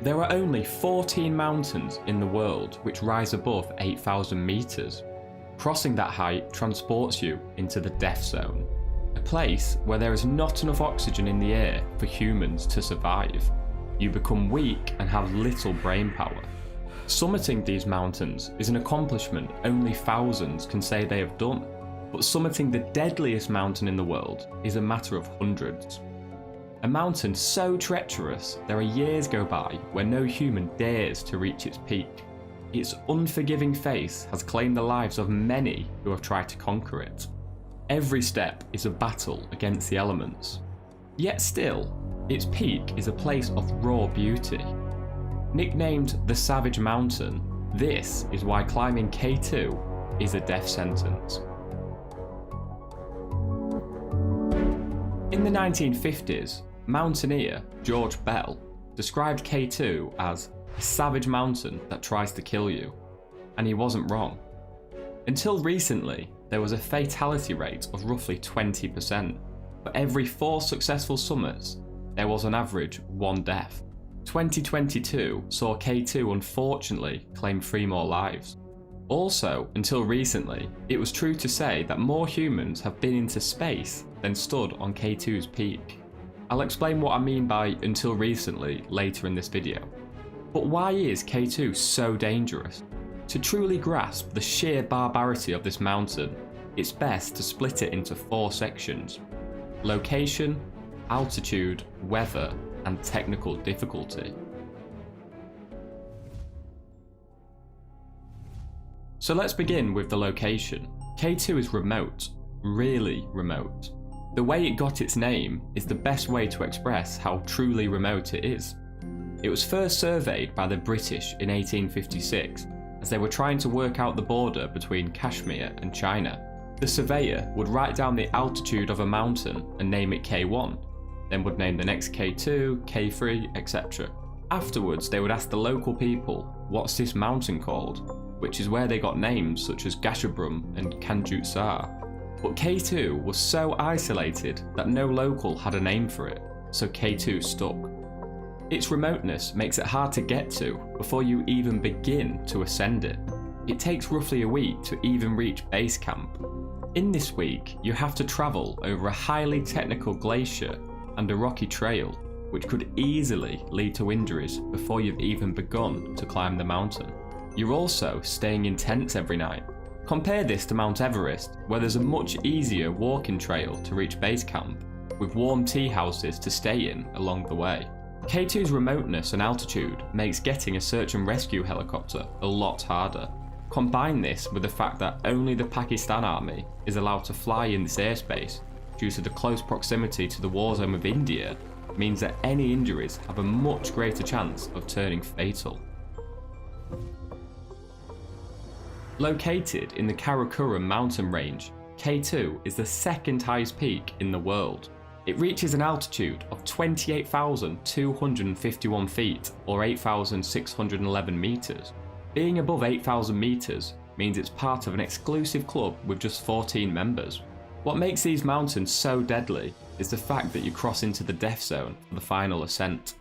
There are only 14 mountains in the world which rise above 8,000 meters. Crossing that height transports you into the death zone, a place where there is not enough oxygen in the air for humans to survive. You become weak and have little brain power. Summiting these mountains is an accomplishment only thousands can say they have done, but summiting the deadliest mountain in the world is a matter of hundreds. A mountain so treacherous there are years go by where no human dares to reach its peak. Its unforgiving face has claimed the lives of many who have tried to conquer it. Every step is a battle against the elements. Yet still, its peak is a place of raw beauty. Nicknamed the Savage Mountain, this is why climbing K2 is a death sentence. In the 1950s, mountaineer George Bell described K2 as a savage mountain that tries to kill you, and he wasn't wrong. Until recently, there was a fatality rate of roughly 20%. For every 4 successful summits, there was on average 1 death. 2022 saw K2 unfortunately claim 3 more lives. Also, until recently, it was true to say that more humans have been into space than stood on K2's peak. I'll explain what I mean by until recently later in this video. But why is K2 so dangerous? To truly grasp the sheer barbarity of this mountain, it's best to split it into 4 sections: location, altitude, weather, and technical difficulty. So let's begin with the location. K2 is remote, really remote. The way it got its name is the best way to express how truly remote it is. It was first surveyed by the British in 1856 as they were trying to work out the border between Kashmir and China. The surveyor would write down the altitude of a mountain and name it K1, then would name the next K2, K3, etc. Afterwards, they would ask the local people, what's this mountain called? Which is where they got names such as Gasherbrum and Kanjutsar. But K2 was so isolated that no local had a name for it, so K2 stuck. Its remoteness makes it hard to get to before you even begin to ascend it. It takes roughly a week to even reach base camp. In this week, you have to travel over a highly technical glacier and a rocky trail, which could easily lead to injuries before you've even begun to climb the mountain. You're also staying in tents every night. Compare this to Mount Everest, where there's a much easier walking trail to reach base camp, with warm tea houses to stay in along the way. K2's remoteness and altitude makes getting a search and rescue helicopter a lot harder. Combine this with the fact that only the Pakistan Army is allowed to fly in this airspace due to the close proximity to the war zone of India, means that any injuries have a much greater chance of turning fatal. Located in the Karakoram mountain range, K2 is the second highest peak in the world. It reaches an altitude of 28,251 feet or 8,611 meters. Being above 8,000 meters means it's part of an exclusive club with just 14 members. What makes these mountains so deadly is the fact that you cross into the death zone for the final ascent,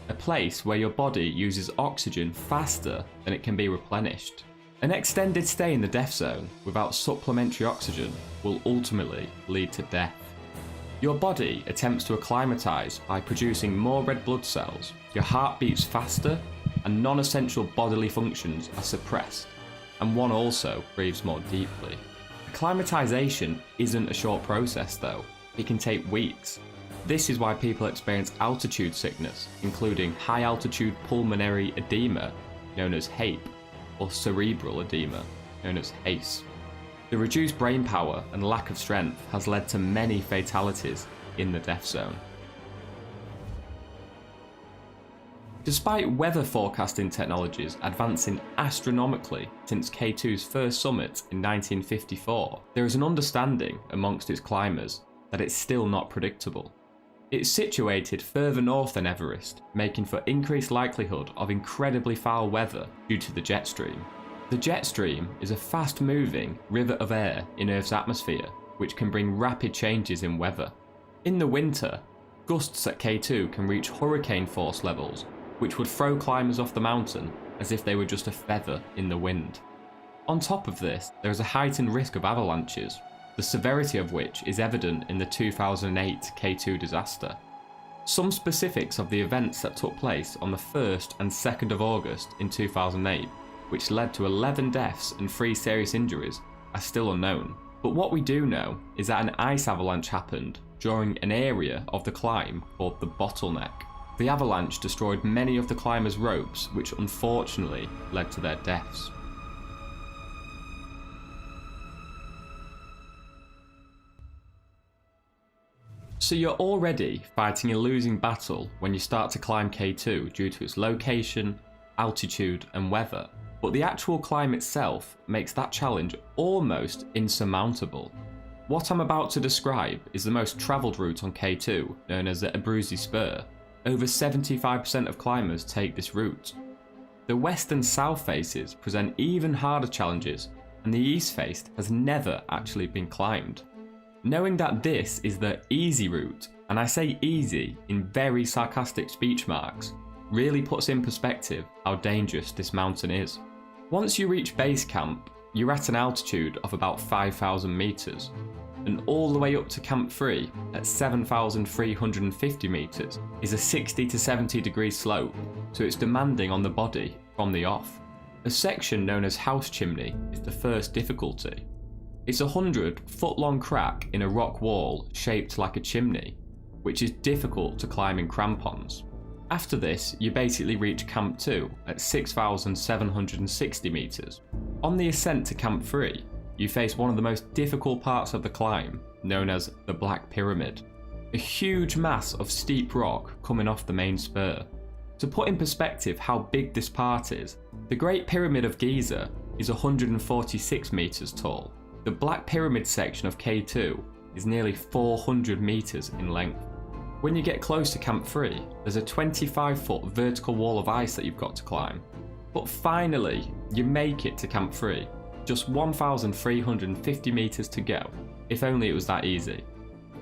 a place where your body uses oxygen faster than it can be replenished. An extended stay in the death zone without supplementary oxygen will ultimately lead to death. Your body attempts to acclimatise by producing more red blood cells, your heart beats faster, and non-essential bodily functions are suppressed, and one also breathes more deeply. Acclimatisation isn't a short process though, it can take weeks. This is why people experience altitude sickness, including high altitude pulmonary edema, known as HAPE, or cerebral edema, known as HACE. The reduced brain power and lack of strength has led to many fatalities in the death zone. Despite weather forecasting technologies advancing astronomically since K2's first summit in 1954, there is an understanding amongst its climbers that it's still not predictable. It's situated further north than Everest, making for increased likelihood of incredibly foul weather due to the jet stream. The jet stream is a fast-moving river of air in Earth's atmosphere, which can bring rapid changes in weather. In the winter, gusts at K2 can reach hurricane force levels, which would throw climbers off the mountain as if they were just a feather in the wind. On top of this, there is a heightened risk of avalanches, the severity of which is evident in the 2008 K2 disaster. Some specifics of the events that took place on the 1st and 2nd of August in 2008, which led to 11 deaths and 3 serious injuries, are still unknown. But what we do know is that an ice avalanche happened during an area of the climb called the Bottleneck. The avalanche destroyed many of the climbers' ropes, which unfortunately led to their deaths. So you're already fighting a losing battle when you start to climb K2 due to its location, altitude and weather, but the actual climb itself makes that challenge almost insurmountable. What I'm about to describe is the most travelled route on K2, known as the Abruzzi Spur. Over 75% of climbers take this route. The west and south faces present even harder challenges, and the east face has never actually been climbed. Knowing that this is the easy route, and I say easy in very sarcastic speech marks, really puts in perspective how dangerous this mountain is. Once you reach base camp, you're at an altitude of about 5,000 metres, and all the way up to Camp 3 at 7,350 metres is a 60 to 70 degree slope, so it's demanding on the body from the off. A section known as House Chimney is the first difficulty. It's a 100-foot-long crack in a rock wall shaped like a chimney, which is difficult to climb in crampons. After this, you basically reach Camp 2 at 6,760 metres. On the ascent to Camp 3, you face one of the most difficult parts of the climb, known as the Black Pyramid, a huge mass of steep rock coming off the main spur. To put in perspective how big this part is, the Great Pyramid of Giza is 146 metres tall. The Black Pyramid section of K2 is nearly 400 metres in length. When you get close to Camp 3, there's a 25-foot vertical wall of ice that you've got to climb. But finally, you make it to Camp 3. Just 1,350 metres to go, if only it was that easy.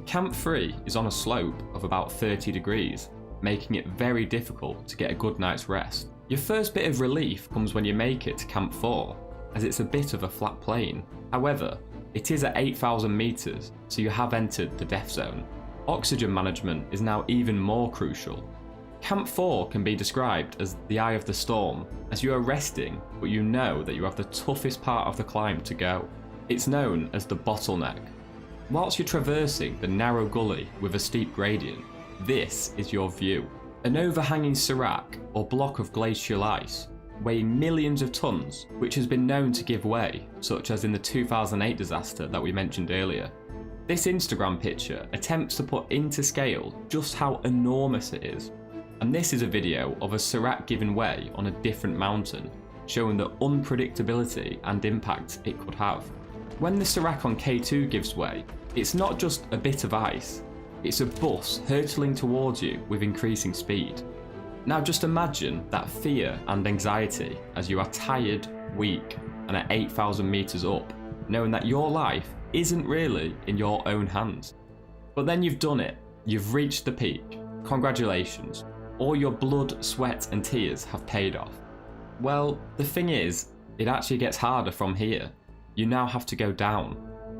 Camp 3 is on a slope of about 30 degrees, making it very difficult to get a good night's rest. Your first bit of relief comes when you make it to Camp 4, as it's a bit of a flat plain. However, it is at 8,000 metres, so you have entered the death zone. Oxygen management is now even more crucial. Camp 4 can be described as the eye of the storm, as you are resting, but you know that you have the toughest part of the climb to go. It's known as the Bottleneck. Whilst you're traversing the narrow gully with a steep gradient, this is your view. An overhanging serac, or block of glacial ice, weighing millions of tons, which has been known to give way, such as in the 2008 disaster that we mentioned earlier. This Instagram picture attempts to put into scale just how enormous it is, and this is a video of a serac giving way on a different mountain, showing the unpredictability and impact it could have. When the serac on K2 gives way, it's not just a bit of ice, it's a bus hurtling towards you with increasing speed. Now just imagine that fear and anxiety as you are tired, weak, and at 8,000 metres up, knowing that your life isn't really in your own hands. But then you've done it, you've reached the peak, congratulations, all your blood, sweat and tears have paid off. Well, the thing is, it actually gets harder from here. You now have to go down.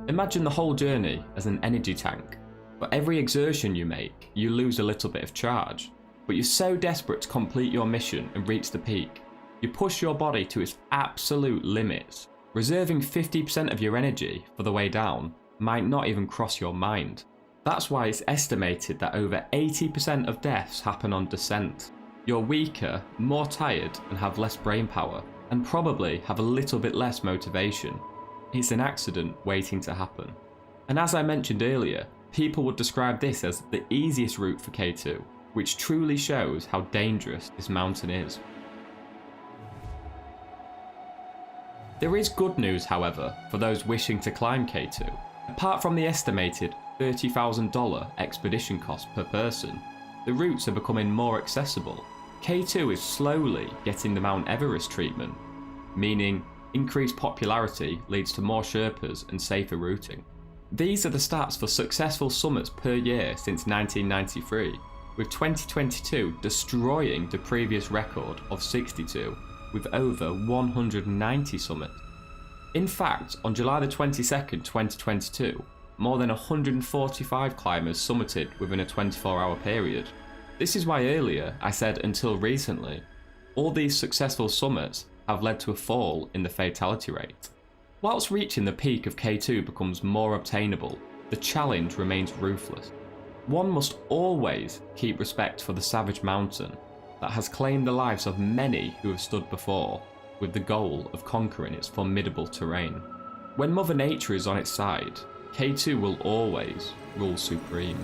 Imagine the whole journey as an energy tank. For every exertion you make, you lose a little bit of charge. But you're so desperate to complete your mission and reach the peak, you push your body to its absolute limits. Reserving 50% of your energy for the way down might not even cross your mind. That's why it's estimated that over 80% of deaths happen on descent. You're weaker, more tired and have less brain power, and probably have a little bit less motivation. It's an accident waiting to happen. And as I mentioned earlier, people would describe this as the easiest route for K2, which truly shows how dangerous this mountain is. There is good news, however, for those wishing to climb K2. Apart from the estimated $30,000 expedition cost per person, the routes are becoming more accessible. K2 is slowly getting the Mount Everest treatment, meaning increased popularity leads to more Sherpas and safer routing. These are the stats for successful summits per year since 1993, with 2022 destroying the previous record of 62 with over 190 summits. In fact, on July the 22nd, 2022, more than 145 climbers summited within a 24-hour period. This is why earlier I said until recently, all these successful summits have led to a fall in the fatality rate. Whilst reaching the peak of K2 becomes more obtainable, the challenge remains ruthless. One must always keep respect for the savage mountain that has claimed the lives of many who have stood before, with the goal of conquering its formidable terrain. When Mother Nature is on its side, K2 will always rule supreme.